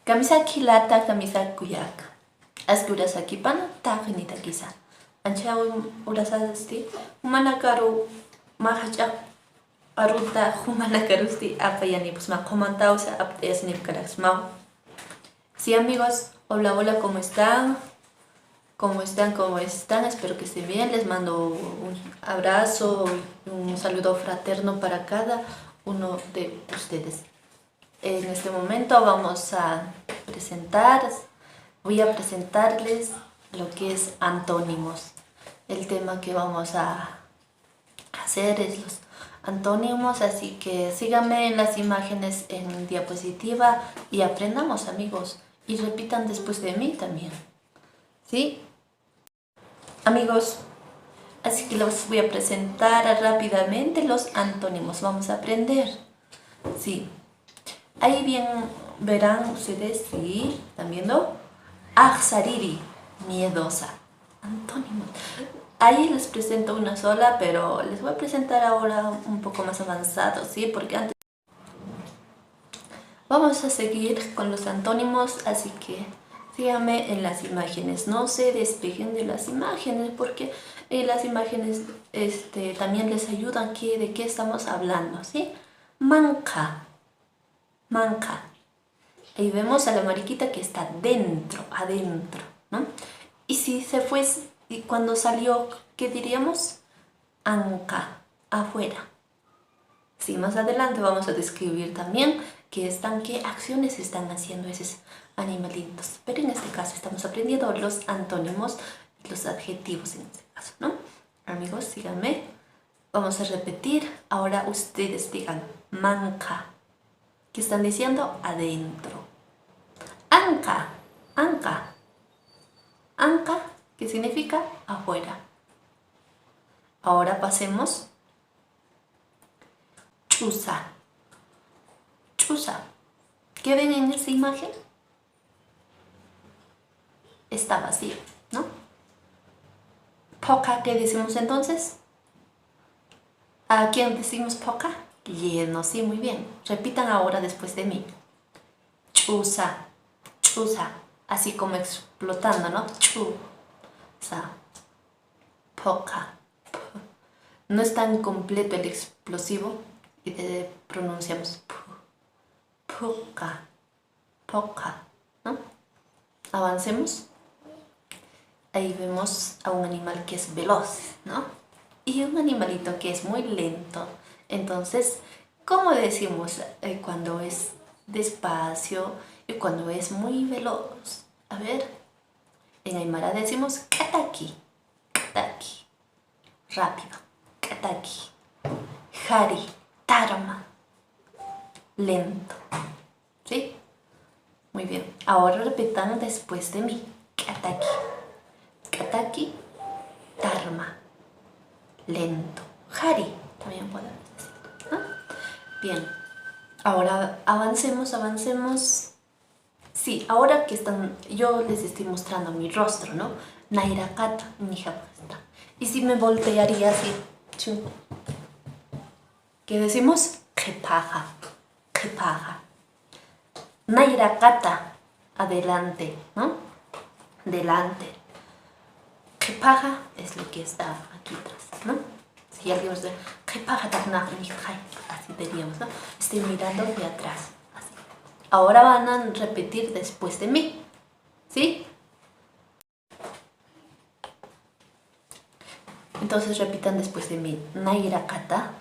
Camisa kilata, camisa kuyaka. Askurasaki pana tagnita kisa. Ancha urasasti manakaru mahacha aruta humanakarusti apayani pues ma comantausa aptesni karasma. Sí amigos, hola hola, ¿cómo están? ¿Cómo están? ¿Cómo están? Espero que estén bien. Les mando un abrazo y un saludo fraterno para cada uno de ustedes. En este momento voy a presentarles lo que es antónimos. El tema que vamos a hacer es los antónimos, así que síganme en las imágenes en diapositiva y aprendamos amigos y repitan después de mí también. ¿Sí? Amigos, así que los voy a presentar rápidamente los antónimos. Vamos a aprender. Sí. Ahí bien verán ustedes, sí, ¿están viendo? Ahsariri, miedosa. Antónimos. Ahí les presento una sola, pero les voy a presentar ahora un poco más avanzado, ¿sí? Porque antes vamos a seguir con los antónimos, así que síganme en las imágenes. No se despeguen de las imágenes, porque las imágenes también les ayudan de qué estamos hablando, ¿sí? Manca. Manca. Ahí vemos a la mariquita que está adentro, ¿no? Y si se fue, y cuando salió, ¿qué diríamos? Anca, afuera. Sí, más adelante vamos a describir también qué acciones están haciendo esos animalitos. Pero en este caso estamos aprendiendo los antónimos, los adjetivos en este caso, ¿no? Amigos, síganme. Vamos a repetir. Ahora ustedes digan manca. ¿Qué están diciendo? Adentro. Anca, anca. Anca, ¿qué significa? Afuera. Ahora pasemos. Chusa. Chusa. ¿Qué ven en esa imagen? Está vacío, ¿no? Poca, ¿qué decimos entonces? ¿A quién decimos poca? Lleno, sí, muy bien. Repitan ahora después de mí. Chusa, chusa. Así como explotando, ¿no? Chusa. Poca. No es tan completo el explosivo y pronunciamos poca, poca, ¿no? Avancemos. Ahí vemos a un animal que es veloz, ¿no? Y un animalito que es muy lento. Entonces, ¿cómo decimos cuando es despacio y cuando es muy veloz? A ver, en Aymara decimos kataki, kataki, rápido, kataki, hari, tarma, lento, ¿sí? Muy bien, ahora repitan después de mí, kataki, kataki, tarma, lento, hari, también podemos decir, ¿no? Bien, ahora avancemos. Sí, ahora que yo les estoy mostrando mi rostro, ¿no? Nairakata, nijapasta. Y si me voltearía así, ¿qué decimos? Kepaja, kepaja. Nairakata, adelante, ¿no? Delante. Kepaja es lo que está aquí atrás, ¿no? Si alguien nos dice, kepaja, así diríamos, ¿no? Estoy mirando de atrás. Ahora van a repetir después de mí, ¿sí? Entonces repitan después de mí. Nairakata,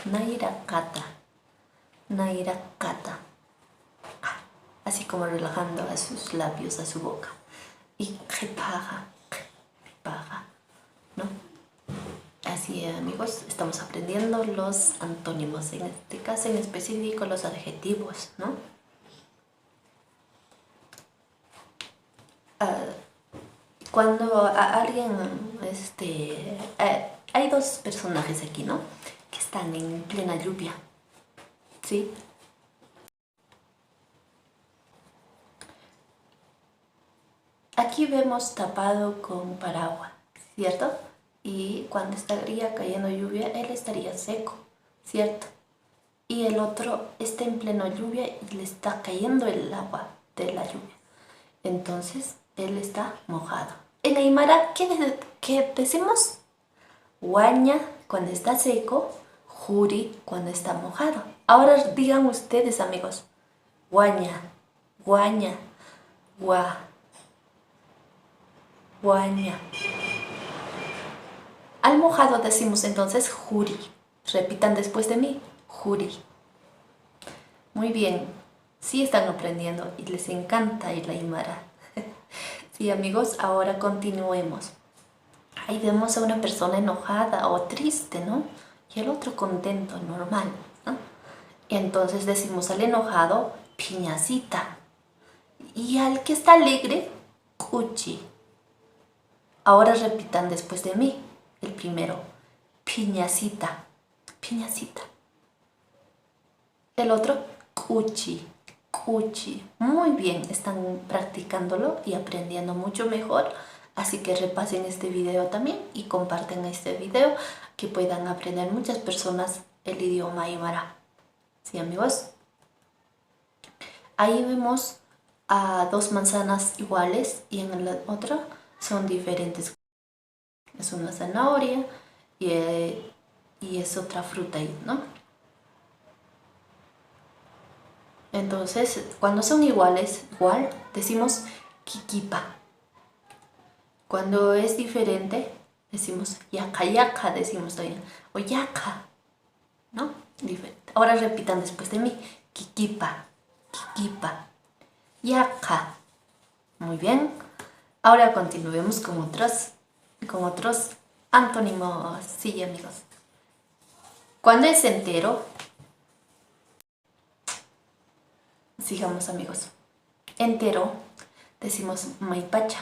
nairakata, nairakata. Así como relajando a sus labios, a su boca. Y kepaja, kepaja, ¿no? Así amigos, estamos aprendiendo los antónimos, en este caso en específico los adjetivos, ¿no? Cuando a alguien, hay dos personajes aquí, ¿no? Que están en plena lluvia, ¿sí? Aquí vemos tapado con paraguas, ¿cierto? Y cuando estaría cayendo lluvia, él estaría seco, ¿cierto? Y el otro está en plena lluvia y le está cayendo el agua, de la lluvia. Entonces, él está mojado. En Aymara, ¿qué decimos? Guaña cuando está seco, juri cuando está mojado. Ahora digan ustedes, amigos. Guaña, guaña, gua, guaña. Al mojado decimos entonces juri. Repitan después de mí, juri. Muy bien, sí están aprendiendo y les encanta el Aymara. Sí, amigos, ahora continuemos. Ahí vemos a una persona enojada o triste, ¿no? Y el otro contento, normal, ¿no? Entonces decimos al enojado, piñacita. Y al que está alegre, cuchi. Ahora repitan después de mí. El primero, piñacita, piñacita. El otro, cuchi, cuchi. Muy bien, están practicándolo y aprendiendo mucho mejor. Así que repasen este video también y comparten este video, que puedan aprender muchas personas el idioma aymara. ¿Sí, amigos? Ahí vemos a dos manzanas iguales y en la otra son diferentes. Es una zanahoria y es otra fruta ahí, ¿no? Entonces, cuando son iguales, igual, decimos kikipa. Cuando es diferente, decimos yaka yaka, decimos también, o yaka, ¿no? Diferente. Ahora repitan después de mí, kikipa, kikipa, yaka. Muy bien. Ahora continuemos con otros antónimos. Sí, amigos. Cuando es entero, sigamos, amigos. Entero, decimos maipacha.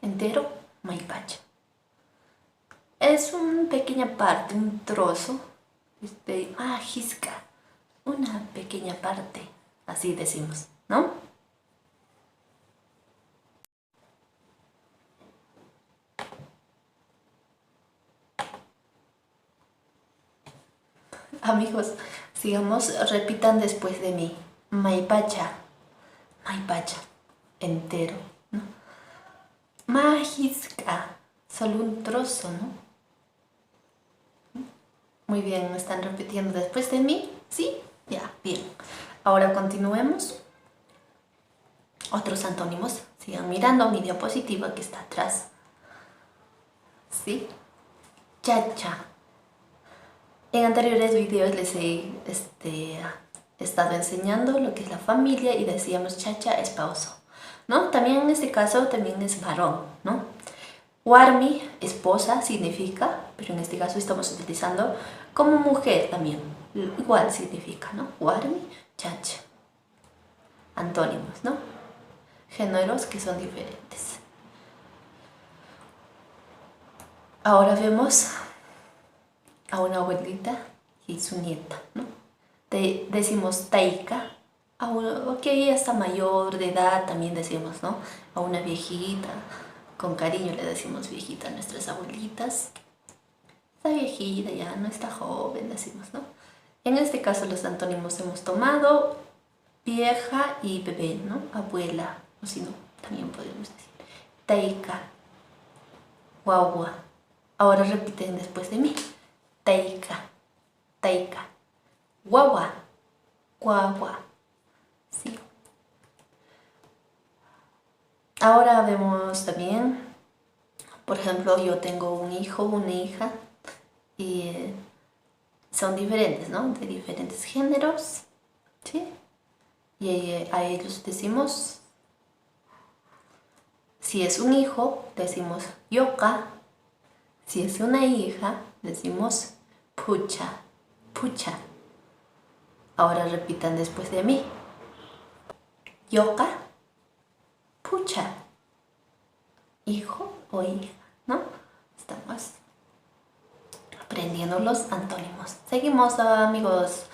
Entero, maipacha. Es una pequeña parte, un trozo de majisca. Una pequeña parte, así decimos, ¿no? Amigos, sigamos, repitan después de mí. Maipacha, maipacha, entero, ¿no? Majisca, solo un trozo, ¿no? Muy bien, ¿me están repitiendo después de mí? ¿Sí? Ya, bien. Ahora continuemos. Otros antónimos. Sigan mirando mi diapositiva que está atrás. ¿Sí? Chacha. En anteriores videos les he estado enseñando lo que es la familia y decíamos chacha, esposo, ¿no? También en este caso también es varón, ¿no? Warmi, esposa, significa, pero en este caso estamos utilizando como mujer también. Igual significa, ¿no? Warmi, chacha. Antónimos, ¿no? Géneros que son diferentes. Ahora vemos a una abuelita y su nieta, ¿no? Decimos taika, que ya está mayor de edad, también decimos, ¿no? A una viejita, con cariño le decimos viejita a nuestras abuelitas. Está viejita, ya no está joven, decimos, ¿no? En este caso los antónimos hemos tomado vieja y bebé, ¿no? Abuela, o si no, también podemos decir taika, guagua. Ahora repiten después de mí. Taika, taika, guagua, guagua. Sí. Ahora vemos también, por ejemplo, yo tengo un hijo, una hija, y son diferentes, ¿no? De diferentes géneros, ¿sí? Y a ellos decimos, si es un hijo, decimos yoka. Si es una hija, decimos pucha, pucha. Ahora repitan después de mí. Yoka, pucha. Hijo o hija, ¿no? Estamos aprendiendo los antónimos. Seguimos, amigos.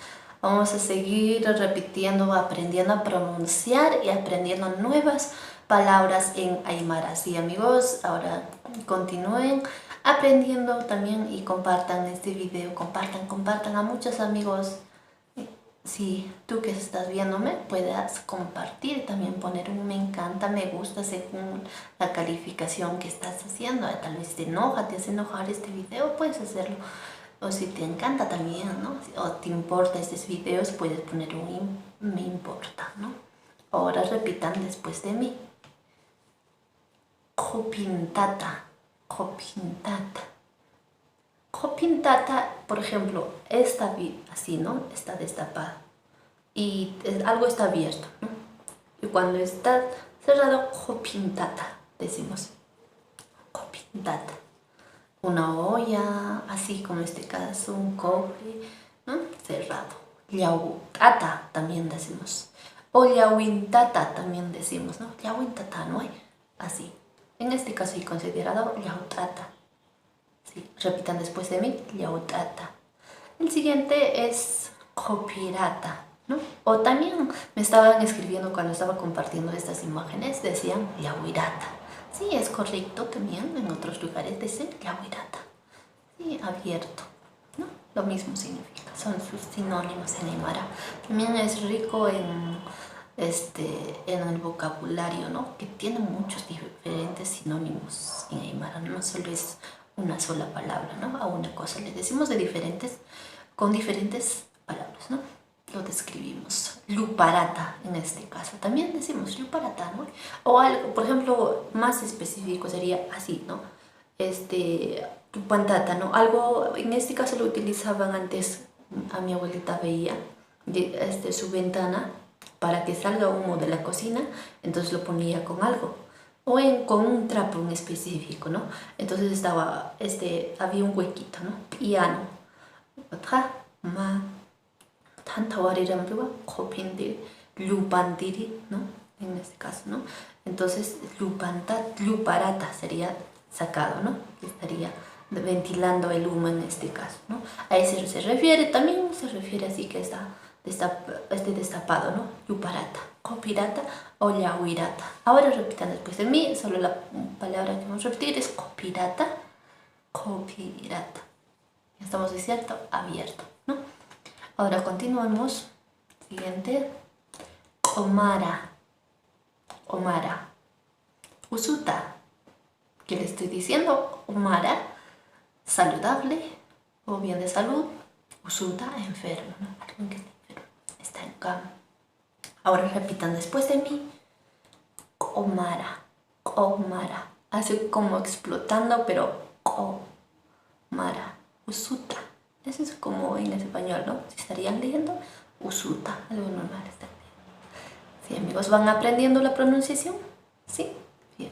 Vamos a seguir repitiendo, aprendiendo a pronunciar y aprendiendo nuevas palabras en aymara. Sí, amigos, ahora continúen aprendiendo también y compartan este video, compartan a muchos amigos si tú que estás viéndome puedas compartir, también poner un me encanta, me gusta según la calificación que estás haciendo. Tal vez te enoja, te hace enojar este video, puedes hacerlo. O si te encanta también, ¿no? O te importa estos videos, puedes poner un me importa, ¿no? Ahora repitan después de mí. Copintata, copintata. Copintata, por ejemplo, está así, ¿no? Está destapada. Y algo está abierto, ¿no? Y cuando está cerrado, copintata, decimos. Copintata. Una olla, así como en este caso, un cofre, ¿no? Cerrado. Llautata también decimos. O llauintata también decimos, ¿no? Llauintata, ¿no? Así. En este caso he considerado llautata. Sí, repitan después de mí, llautata. El siguiente es copirata, ¿no? O también me estaban escribiendo cuando estaba compartiendo estas imágenes, decían llauirata. Sí, es correcto también, en otros lugares dicen llauirata. Sí, abierto, ¿no? Lo mismo significa, son sus sinónimos en aymara. También es rico en el vocabulario, ¿no? Que tiene muchos diferentes sinónimos en aymara, no solo es una sola palabra, ¿no? A una cosa le decimos con diferentes palabras, ¿no? Lo describimos. Luparata, en este caso. También decimos luparata, ¿no? O algo, por ejemplo, más específico sería así, ¿no? Lupantata, ¿no? Algo, en este caso lo utilizaban antes, a mi abuelita veía su ventana para que salga humo de la cocina, entonces lo ponía con algo. O con un trapo en específico, ¿no? Entonces había un huequito, ¿no? Piano. Lupantiri, ¿no? En este caso, ¿no? Entonces, luparata sería sacado, ¿no? Estaría ventilando el humo en este caso, ¿no? A ese se refiere, también se refiere así que está destapado, ¿no? Luparata, copirata o llauirata. Ahora repitan después de mí, solo la palabra que vamos a repetir es copirata, copirata. Estamos diciendo abierto, ¿no? Ahora continuamos. Siguiente, omara, omara. Usuta, ¿qué le estoy diciendo? Omara, saludable o bien de salud. Usuta, enfermo, ¿no? Alguien que está enfermo, está en cama. Ahora repitan después de mí. Omara, omara. Así como explotando, pero omara. Usuta. Eso es como en español, ¿no? Si estarían leyendo, usuta, algo normal está bien. Sí, amigos, ¿van aprendiendo la pronunciación? Sí, bien.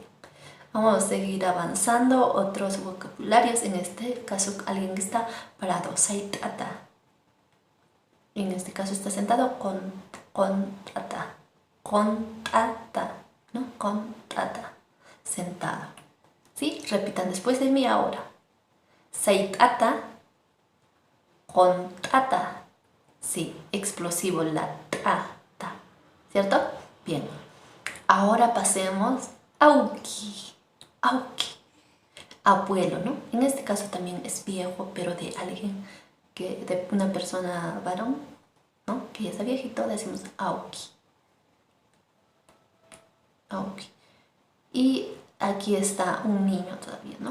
Vamos a seguir avanzando. Otros vocabularios, en este caso alguien que está parado, saitata. En este caso está sentado, contata, contata, ¿no? Contata, sentado. ¿Sí? Repitan después de mí ahora. Saitata, contata. Sí, explosivo, la ta, ta. ¿Cierto? Bien. Ahora pasemos a auki. Auki. Abuelo, ¿no? En este caso también es viejo, pero de alguien, de una persona varón, ¿no? Que ya está viejito, decimos auki. Auki. Y aquí está un niño todavía, ¿no?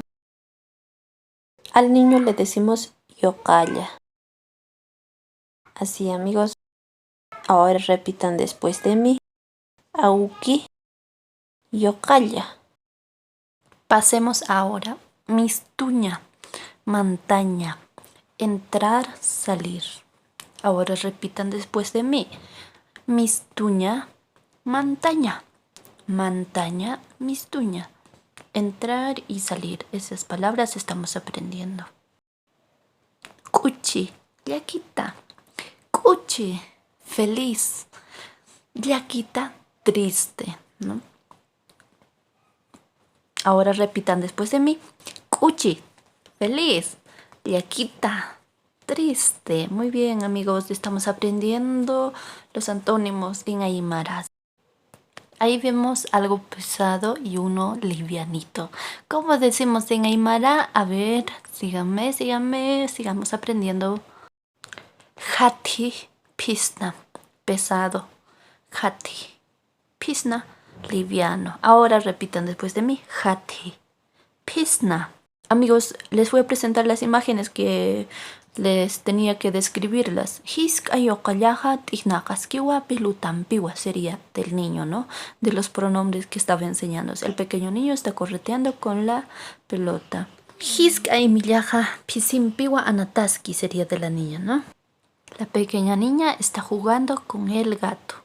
Al niño le decimos yokaya. Así, amigos. Ahora repitan después de mí. Auki, yokaya. Pasemos ahora. Mistuña, montaña. Entrar, salir. Ahora repitan después de mí. Mistuña, montaña. Montaña, mistuña. Entrar y salir. Esas palabras estamos aprendiendo. Cuchi, yaquita. Cuchi, feliz. Yaquita, triste, ¿no? Ahora repitan después de mí. Cuchi, feliz. Yaquita, triste. Muy bien, amigos, estamos aprendiendo los antónimos en aymara. Ahí vemos algo pesado y uno livianito. ¿Cómo decimos en aymara? A ver, síganme, sigamos aprendiendo. Jati, pisna, pesado. Hati, pisna, liviano. Ahora repitan después de mí. Hati, pisna. Amigos, les voy a presentar las imágenes que les tenía que describirlas. Hisk ayokallaha tihnakaskiwa pilutampiwa sería del niño, ¿no? De los pronombres que estaba enseñando. El pequeño niño está correteando con la pelota. Hisk aimillaha pisimpiwa anataski sería de la niña, ¿no? La pequeña niña está jugando con el gato.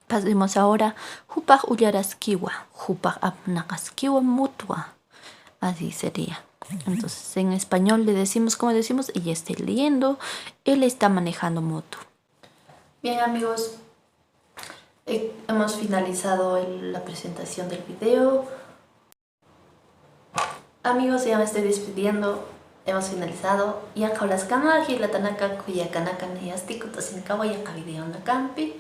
Pasemos ahora. Hupaj uyaraskiwa, hupaj apnakaskiwa mutua. Así sería. Entonces en español le decimos, como decimos, ella está leyendo, él está manejando moto. Bien amigos, hemos finalizado la presentación del video. Amigos, ya me estoy despidiendo. Hemos finalizado. Ya kaulas kama y la tanaka kuya kanaka neyastiko tosinka voy a video na campi.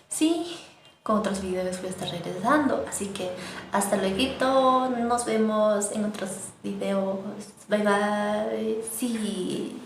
Sí, con otros videos voy a estar regresando, así que hasta luego, nos vemos en otros videos. Bye bye. Sí.